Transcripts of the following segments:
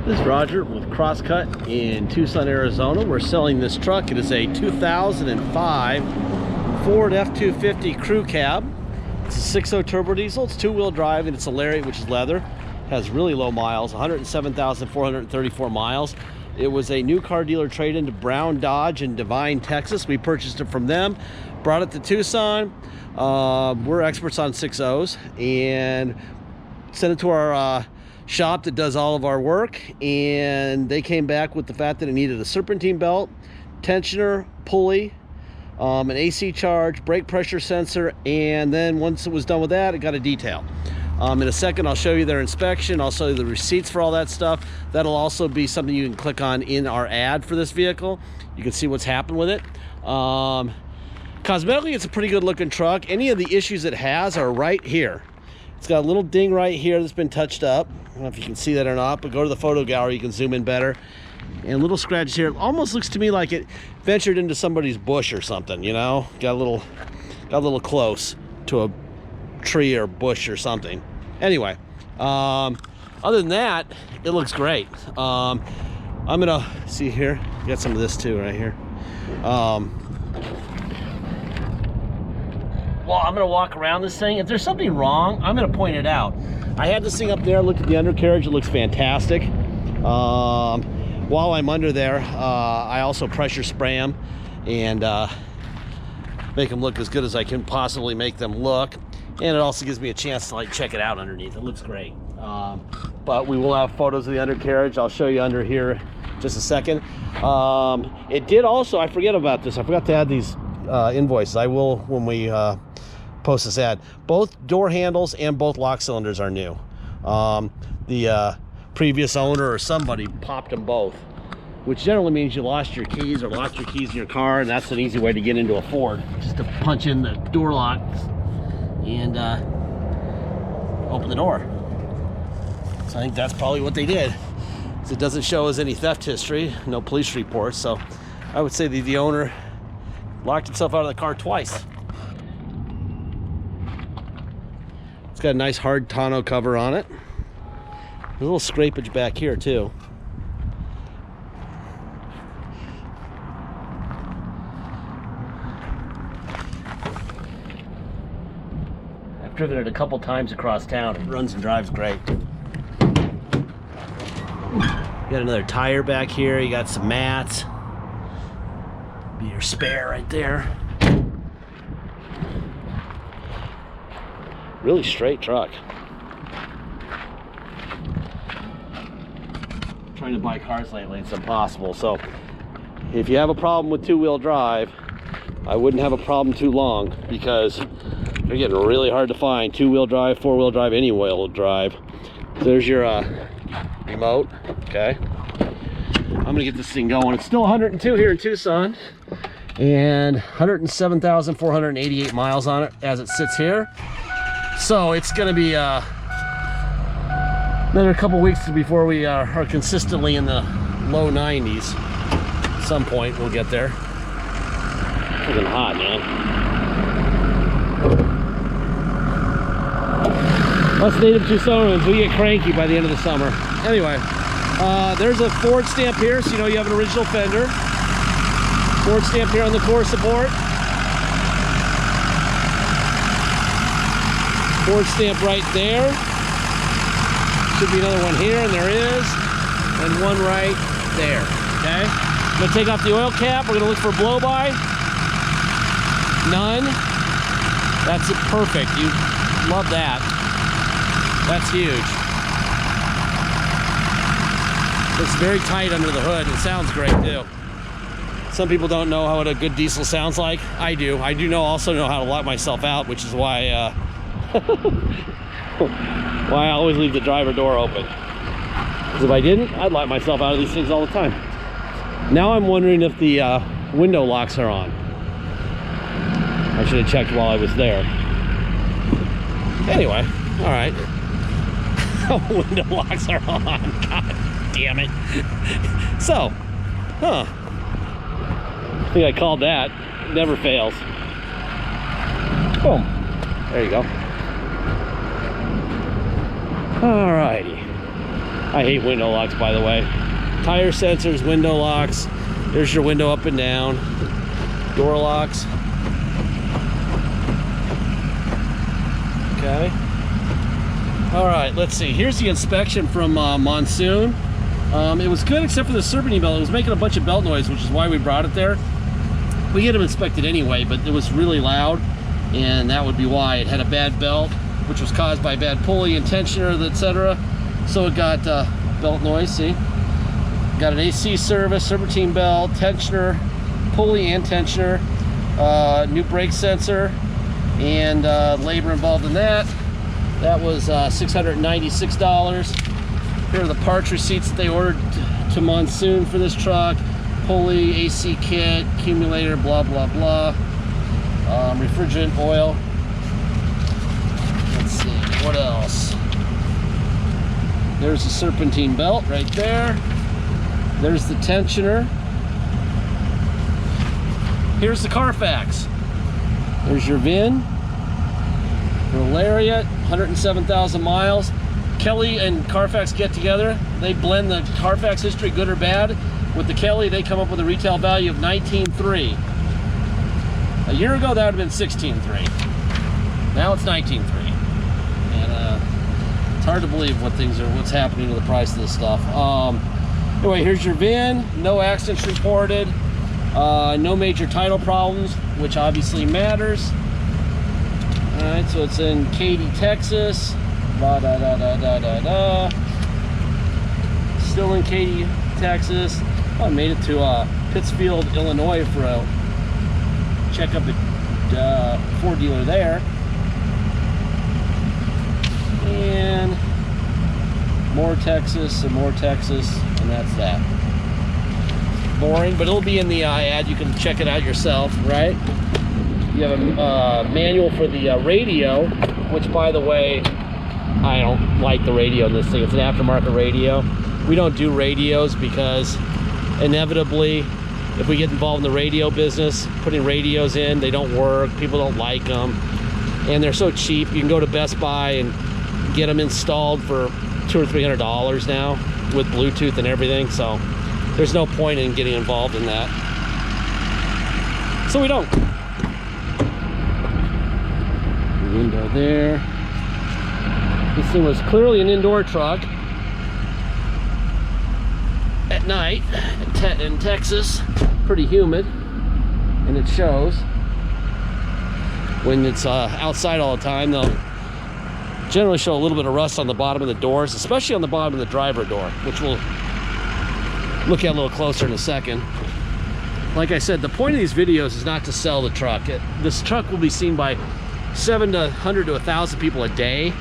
This is Roger with Crosscut in Tucson, Arizona. We're selling this truck. It is a 2005 Ford F250 crew cab. It's a 6.0 turbo diesel. It's two-wheel drive and it's a Lariat, which is leather. Has really low miles, 107,434 miles. It was a new car dealer trade-in to Brown Dodge in Devine, Texas. We purchased it from them, brought it to Tucson. We're experts on 6.0s and sent it to our shop that does all of our work, and they came back with the fact that it needed a serpentine belt, tensioner, pulley, an AC charge, brake pressure sensor, and then once it was done with that, it got a detail. In a second, I'll show you their inspection. I'll show you the receipts for all that stuff. That'll also be something you can click on in our ad for this vehicle. You can see what's happened with it. Cosmetically, it's a pretty good looking truck. Any of the issues it has are right here. It's got a little ding right here that's been touched up. I don't know if you can see that or not, but go to the photo gallery, you can zoom in better. And little scratches here. It almost looks to me like it ventured into somebody's bush or something, you know? Got a little close to a tree or bush or something. Anyway, other than that, it looks great. I'm gonna see here. Got some of this too right here. Well, I'm gonna walk around this thing. If there's something wrong, I'm gonna point it out. I had this thing up there, looked at the undercarriage, it looks fantastic. While I'm under there, I also pressure spray them and make them look as good as I can possibly make them look. And it also gives me a chance to like check it out underneath. It looks great. But we will have photos of the undercarriage. I'll show you under here just a second. It did also, I forget about this, I forgot to add these invoices. I will when we post this ad. Both door handles and both lock cylinders are new. The previous owner or somebody popped them both, which generally means you lost your keys or locked your keys in your car, and that's an easy way to get into a Ford, just to punch in the door locks and open the door. So I think that's probably what they did. So it doesn't show us any theft history, no police reports, so I would say the owner locked himself out of the car twice. It's got a nice hard tonneau cover on it. There's a little scrapage back here too. I've driven it a couple times across town. It runs and drives great. You got another tire back here. You got some mats. Be your spare right there. Really straight truck. Trying to buy cars lately, it's impossible. So if you have a problem with two-wheel drive, I wouldn't have a problem too long, because they're getting really hard to find. Two-wheel drive, four-wheel drive, any wheel drive. So there's your remote. Okay, I'm gonna get this thing going. It's still 102 here in Tucson and 107,488 miles on it as it sits here. So it's gonna be another couple weeks before we are consistently in the low 90s. At some point we'll get there. It's looking hot, man. Us native Tucsonans, we get cranky by the end of the summer. Anyway, there's a Ford stamp here, so you know you have an original fender. Ford stamp here on the core support. Ford stamp right there. Should be another one here, and there is. And one right there, okay? I'm gonna take off the oil cap. We're gonna look for blow-by. None. That's perfect. You love that. That's huge. It's very tight under the hood. It sounds great too. Some people don't know how a good diesel sounds like. I do. I do also know how to lock myself out, which is why why I always leave the driver door open. Because if I didn't, I'd lock myself out of these things all the time. Now I'm wondering if the window locks are on. I should have checked while I was there. Anyway, all right. Window locks are on. God damn it. So, I think I called that. It never fails. Boom. There you go. Alrighty. I hate window locks, by the way. Tire sensors, window locks. There's your window up and down. Door locks. Okay. All right, let's see. Here's the inspection from Monsoon. It was good except for the serpentine belt. It was making a bunch of belt noise, which is why we brought it there. We get them inspected anyway, but it was really loud, and that would be why. It had a bad belt, which was caused by bad pulley and tensioner, etc. So it got belt noise, see? Got an AC service, serpentine belt, tensioner, pulley and tensioner, new brake sensor, and labor involved in that. That was $696. Here are the parts receipts that they ordered to Monsoon for this truck. Pulley, AC kit, accumulator, blah, blah, blah. Refrigerant oil. Let's see, what else? There's the serpentine belt right there. There's the tensioner. Here's the Carfax. There's your VIN. For Lariat, 107,000 miles. Kelly and Carfax get together. They blend the Carfax history, good or bad. With the Kelly, they come up with a retail value of $19,300. A year ago, that would have been $16,300. Now it's $19,300. And it's hard to believe what's happening to the price of this stuff. Anyway, here's your VIN. No accidents reported. No major title problems, which obviously matters. All right, so it's in Katy, Texas. Da, da, da, da, da, da, da. Still in Katy, Texas. I made it to Pittsfield, Illinois for a checkup at Ford dealer there. And more Texas and more Texas, and that's that. Boring, but it'll be in the ad. You can check it out yourself, right? You have a manual for the radio, which, by the way, I don't like the radio in this thing. It's an aftermarket radio. We don't do radios because inevitably, if we get involved in the radio business, putting radios in, they don't work. People don't like them, and they're so cheap. You can go to Best Buy and get them installed for $200 or $300 now with Bluetooth and everything. So there's no point in getting involved in that. So we don't. Window there. This thing was clearly an indoor truck at night in Texas. Pretty humid, and it shows. When it's outside all the time, they'll generally show a little bit of rust on the bottom of the doors, especially on the bottom of the driver door, which we'll look at a little closer in a second. Like I said, the point of these videos is not to sell the truck. This truck will be seen by 700 to 1,000 people a day.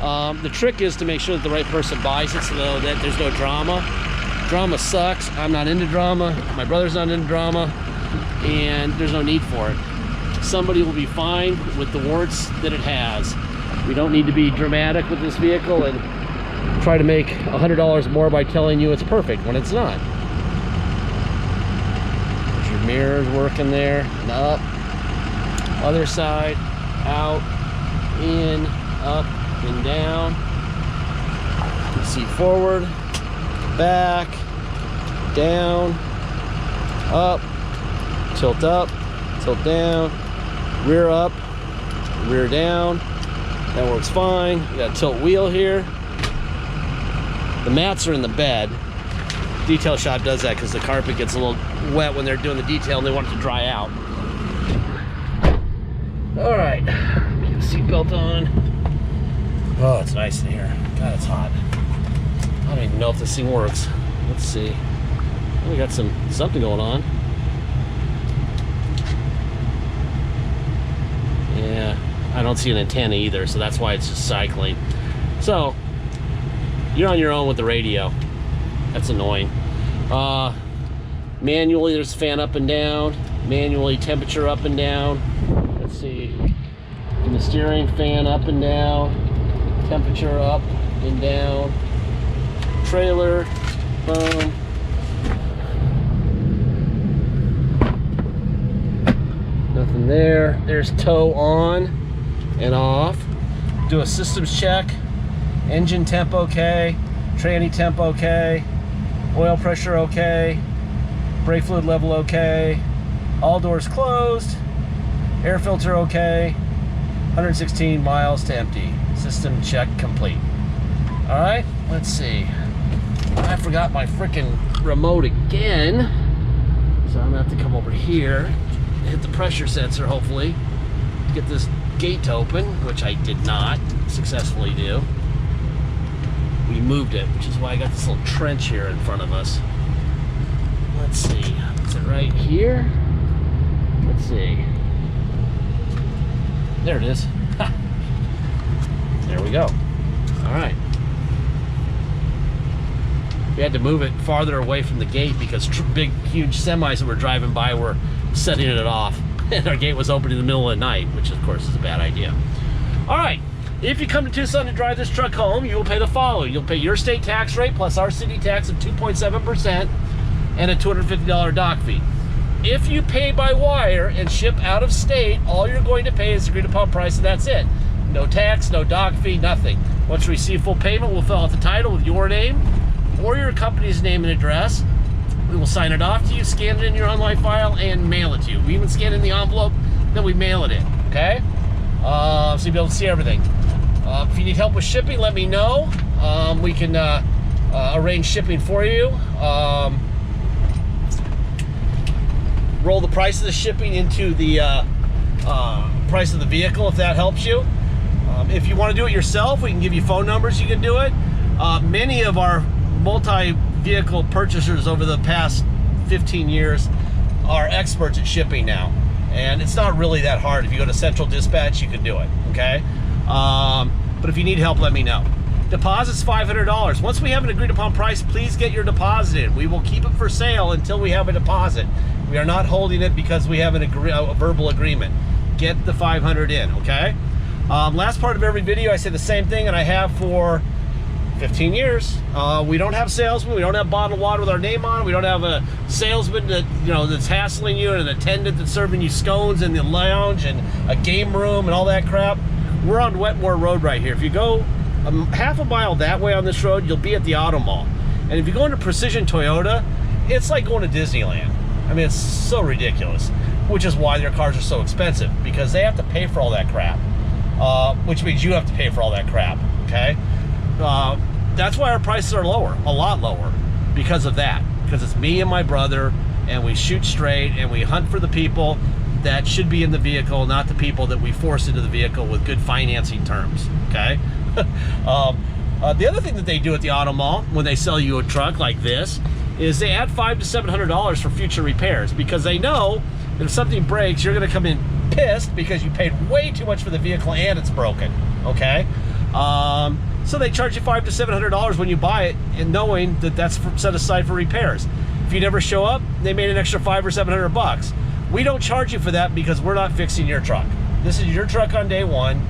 The trick is to make sure that the right person buys it so that there's no drama. Drama sucks. I'm not into drama. My brother's not into drama, and there's no need for it. Somebody will be fine with the warts that it has. We don't need to be dramatic with this vehicle and try to make $100 more by telling you it's perfect when it's not. There's your mirrors working there, and up, other side, out, in, up, and down. You see forward, back, down, up, tilt down, rear up, rear down. That works fine. You got a tilt wheel here. The mats are in the bed. Detail shop does that because the carpet gets a little wet when they're doing the detail and they want it to dry out. All right, get the seatbelt on. Oh, it's nice in here. God, it's hot. I don't even know if this thing works. Let's see. We got something going on. Yeah, I don't see an antenna either, so that's why it's just cycling. So you're on your own with the radio. That's annoying. Manually, there's fan up and down. Manually, temperature up and down. Let's see. And the steering fan up and down. Temperature up and down. Trailer, boom. Nothing there. There's tow on and off. Do a systems check. Engine temp okay. Tranny temp okay, oil pressure okay, brake fluid level okay, all doors closed, air filter okay, 116 miles to empty, system check complete. All right, let's see. I forgot my freaking remote again, so I'm gonna have to come over here, hit the pressure sensor hopefully, to get this gate to open, which I did not successfully do. We moved it, which is why I got this little trench here in front of us. Let's see, is it right here? Let's see. There it is. There we go. All right. We had to move it farther away from the gate because big, huge semis that were driving by were setting it off. And our gate was open in the middle of the night, which of course is a bad idea. All right, if you come to Tucson to drive this truck home, you will pay the following. You'll pay your state tax rate plus our city tax of 2.7% and a $250 dock fee. If you pay by wire and ship out of state, all you're going to pay is agreed upon price, and that's it. No tax, no dock fee, nothing. Once we receive full payment, we'll fill out the title with your name or your company's name and address. We will sign it off to you, scan it in your online file, and mail it to you. We even scan it in the envelope, then we mail it in, okay? So you'll be able to see everything. If you need help with shipping, let me know. We can arrange shipping for you. Roll the price of the shipping into the price of the vehicle if that helps you. If you want to do it yourself, we can give you phone numbers, you can do it. Many of our multi-vehicle purchasers over the past 15 years are experts at shipping now, and it's not really that hard. If you go to Central Dispatch, you can do it, okay? But if you need help, let me know. Deposit's $500. Once we have an agreed upon price, please get your deposit in. We will keep it for sale until we have a deposit. We are not holding it because we have a verbal agreement. Get the $500 in, okay? Last part of every video, I say the same thing, and I have for 15 years. We don't have salesmen. We don't have bottled water with our name on it. We don't have a salesman that that's hassling you and an attendant that's serving you scones in the lounge and a game room and all that crap. We're on Wetmore Road right here. If you go half a mile that way on this road, you'll be at the Auto Mall. And if you go into Precision Toyota, it's like going to Disneyland. I mean, it's so ridiculous, which is why their cars are so expensive, because they have to pay for all that crap, which means you have to pay for all that crap, okay? That's why our prices are lower, a lot lower, because of that. Because it's me and my brother, and we shoot straight, and we hunt for the people that should be in the vehicle, not the people that we force into the vehicle with good financing terms, okay? The other thing that they do at the Auto Mall when they sell you a truck like this is they add $500 to $700 for future repairs, because they know that if something breaks, you're going to come in pissed because you paid way too much for the vehicle and it's broken, okay? So they charge you $500 to $700 when you buy it, and knowing that that's set aside for repairs. If you never show up, they made an extra $500 or $700. We don't charge you for that because we're not fixing your truck. This is your truck on day one.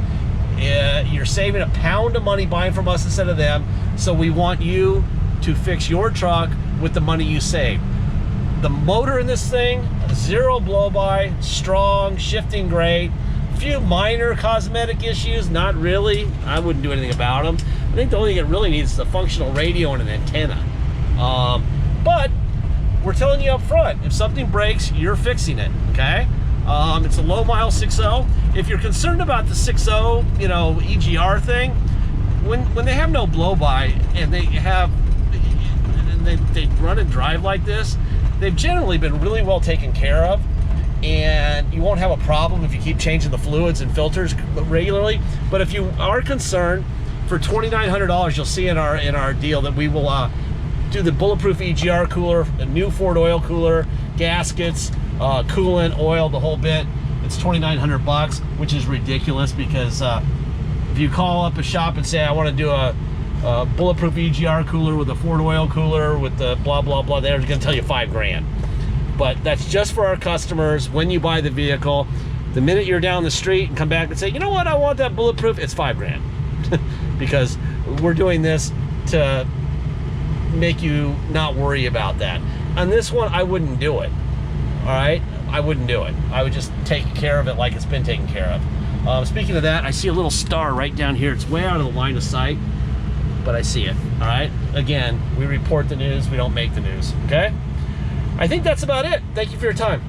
You're saving £1 of money buying from us instead of them, so we want you to fix your truck with the money you save. The motor in this thing, zero blow-by, strong, shifting great. A few minor cosmetic issues, not really. I wouldn't do anything about them. I think the only thing it really needs is a functional radio and an antenna. But we're telling you up front, if something breaks, you're fixing it, okay? It's a low mile 6.0. If you're concerned about the 6.0, EGR thing, when they have no blow-by and they run and drive like this, they've generally been really well taken care of, and you won't have a problem if you keep changing the fluids and filters regularly. But if you are concerned, for $2,900, you'll see in our deal that we will do the bulletproof EGR cooler, a new Ford oil cooler, gaskets, coolant, oil, the whole bit. It's $2,900, which is ridiculous, because if you call up a shop and say, I want to do a bulletproof EGR cooler with a Ford oil cooler with the blah blah blah, they're going to tell you $5,000. But that's just for our customers when you buy the vehicle. The minute you're down the street and come back and say, you know what, I want that bulletproof, it's $5,000. Because we're doing this to make you not worry about that. On this one, I wouldn't do it. All right, I wouldn't do it. I would just take care of it like it's been taken care of. Speaking of that, I see a little star right down here. It's way out of the line of sight. but I see it, all right? Again, we report the news, we don't make the news, okay? I think that's about it. Thank you for your time.